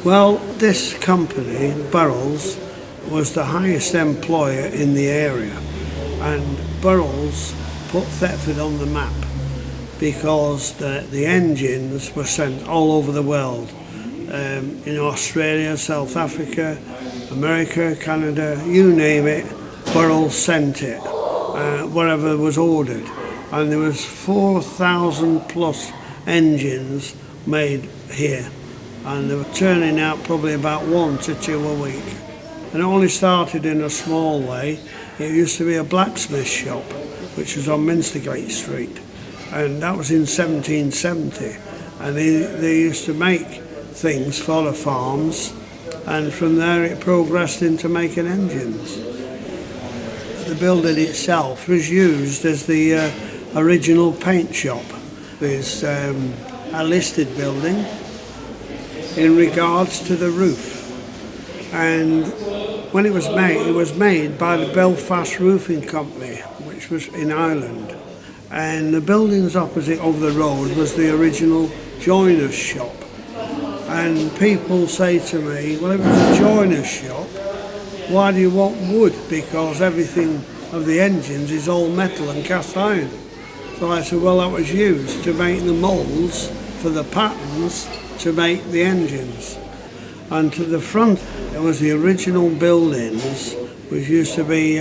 Well, this company, Burrell's, was the highest employer in the area, and Burrell's put Thetford on the map because the engines were sent all over the world, in Australia, South Africa, America, Canada, you name it, Burrell sent it, wherever was ordered. And there was 4,000 plus engines made here, and they were turning out probably about 1 to 2 a week. And it only started in a small way. It used to be a blacksmith shop, which was on Minstergate Street, and that was in 1770. And they used to make things for the farms, and from there it progressed into making engines. The building itself was used as the original paint shop. It's a listed building in regards to the roof, and when it was made by the Belfast Roofing Company, which was in Ireland, and the buildings opposite over the road was the original joiner's shop. And people say to me, well, if it was a joiner's shop, why do you want wood? Because everything of the engines is all metal and cast iron. So I said, well, that was used to make the moulds for the patterns to make the engines. And to the front, it was the original buildings, which used to be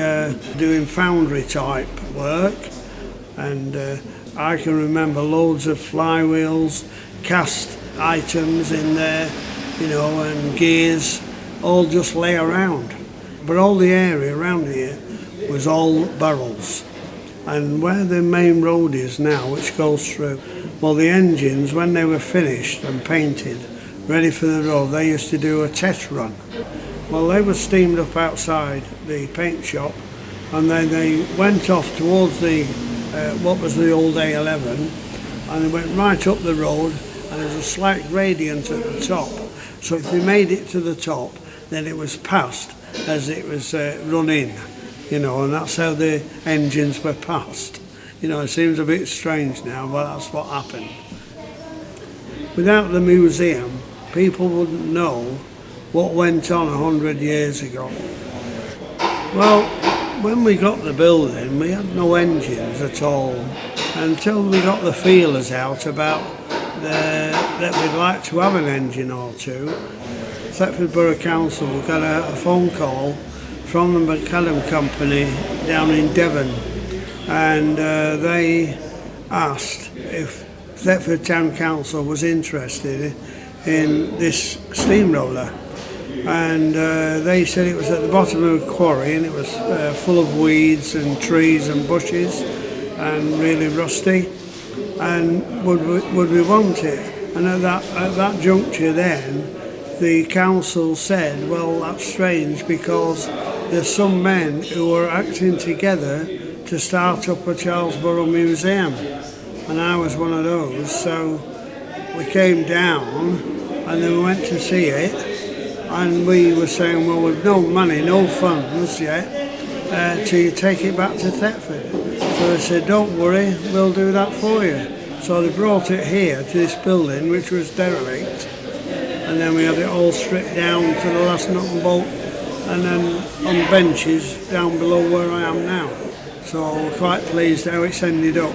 doing foundry type work. And I can remember loads of flywheels, cast items in there, and gears, all just lay around. But all the area around here was all Burrell's. And where the main road is now, which goes through, well, the engines, when they were finished and painted, ready for the road, they used to do a test run. Well, they were steamed up outside the paint shop, and then they went off towards the what was the old A11, and they went right up the road, and there was a slight gradient at the top. So if they made it to the top, then it was passed as it was run in, and that's how the engines were passed. It seems a bit strange now, but that's what happened. Without the museum, people wouldn't know what went on 100 years ago. Well, when we got the building, we had no engines at all until we got the feelers out about that we'd like to have an engine or two. Thetford Borough Council got a phone call from the McCallum Company down in Devon, and they asked if Thetford Town Council was interested in this steamroller, and they said it was at the bottom of a quarry, and it was full of weeds and trees and bushes and really rusty, and would we want it? And at that juncture then, the council said, well, that's strange, because there's some men who are acting together to start up a Charles Burrell Museum, and I was one of those. So we came down and then we went to see it, and we were saying, well, we've no money, no funds yet to take it back to Thetford. So they said, don't worry, we'll do that for you. So they brought it here to this building, which was derelict, and then we had it all stripped down to the last nut and bolt, and then on benches down below where I am now. So we're quite pleased how it's ended up.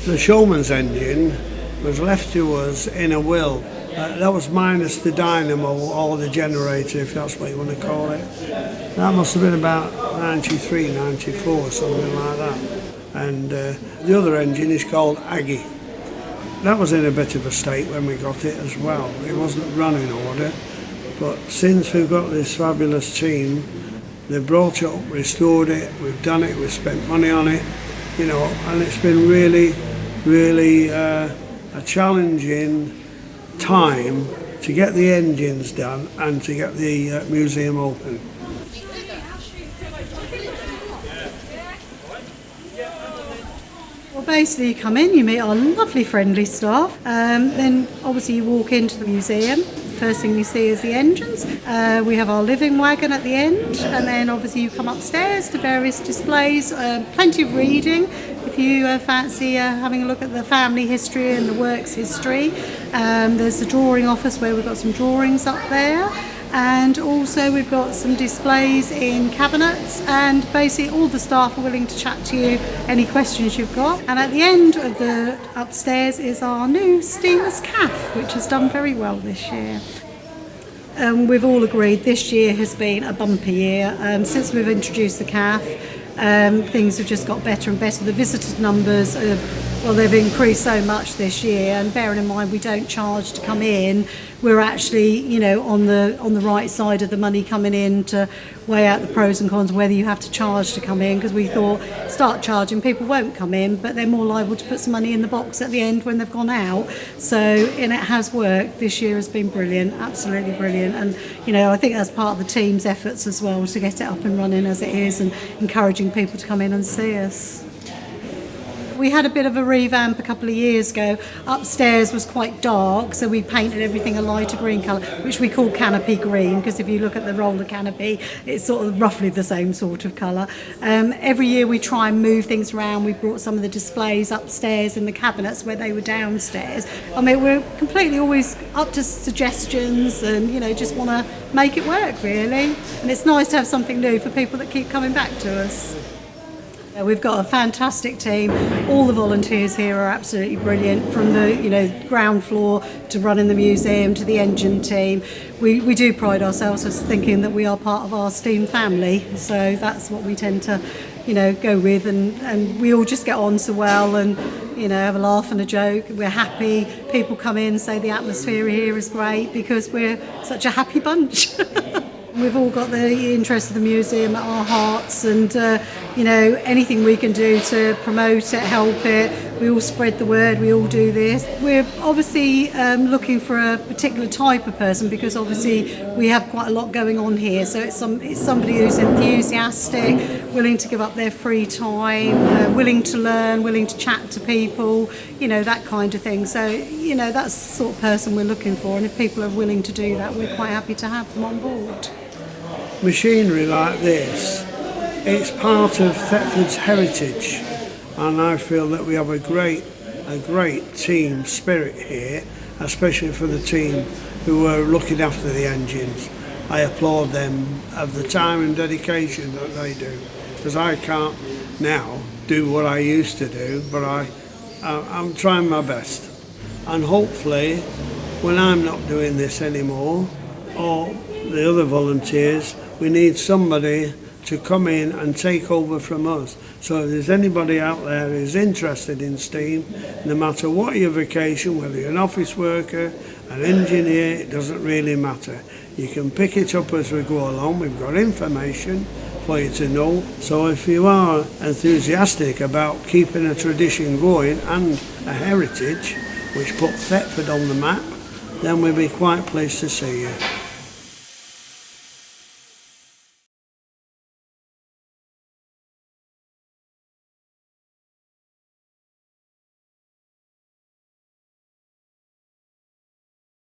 The showman's engine was left to us in a will. That was minus the dynamo or the generator, if that's what you want to call it. That must have been about 93, 94, something like that. And the other engine is called Aggie. That was in a bit of a state when we got it as well. It wasn't running order, but since we've got this fabulous team, they've brought it up, restored it, we've done it, we've spent money on it, and it's been really, really a challenging time to get the engines done and to get the museum open. Well, basically you come in, you meet our lovely friendly staff, then obviously you walk into the museum. first thing you see is the engines. We have our living wagon at the end, and then obviously you come upstairs to various displays, plenty of reading. If you fancy having a look at the family history and the works history, there's the drawing office where we've got some drawings up there. And also we've got some displays in cabinets, and basically all the staff are willing to chat to you any questions you've got. And at the end of the upstairs is our new Steamers Cafe, which has done very well this year. We've all agreed this year has been a bumper year. Since we've introduced the cafe, things have just got better and better. The visitor numbers they've increased so much this year, and bearing in mind we don't charge to come in, we're actually, on the right side of the money coming in to weigh out the pros and cons, whether you have to charge to come in, because we thought start charging, people won't come in, but they're more liable to put some money in the box at the end when they've gone out. And it has worked. This year has been brilliant, absolutely brilliant, and I think that's part of the team's efforts as well, to get it up and running as it is and encouraging people to come in and see us. We had a bit of a revamp a couple of years ago. Upstairs was quite dark, so we painted everything a lighter green colour, which we call canopy green, because if you look at the roller canopy, it's sort of roughly the same sort of colour. Every year we try and move things around. We brought some of the displays upstairs in the cabinets where they were downstairs. We're completely always up to suggestions, and just want to make it work, really. And it's nice to have something new for people that keep coming back to us. We've got a fantastic team. All the volunteers here are absolutely brilliant, from the ground floor to running the museum to the engine team. We do pride ourselves as thinking that we are part of our steam family, so that's what we tend to go with, and we all just get on so well, and have a laugh and a joke. We're happy. People come in, say the atmosphere here is great because we're such a happy bunch. We've all got the interest of the museum at our hearts, and anything we can do to promote it, help it, we all spread the word, we all do this. We're obviously looking for a particular type of person, because obviously we have quite a lot going on here, so it's somebody who's enthusiastic, willing to give up their free time, willing to learn, willing to chat to people, that kind of thing. So that's the sort of person we're looking for, and if people are willing to do that, we're quite happy to have them on board. Machinery like this, it's part of Thetford's heritage, and I feel that we have a great team spirit here, especially for the team who are looking after the engines. I applaud them of the time and dedication that they do, because I can't now do what I used to do, but I'm trying my best, and hopefully when I'm not doing this anymore, or the other volunteers, we need somebody to come in and take over from us. So if there's anybody out there who's interested in steam, no matter what your vocation, whether you're an office worker, an engineer, it doesn't really matter. You can pick it up as we go along. We've got information for you to know. So if you are enthusiastic about keeping a tradition going and a heritage which put Thetford on the map, then we'll be quite pleased to see you.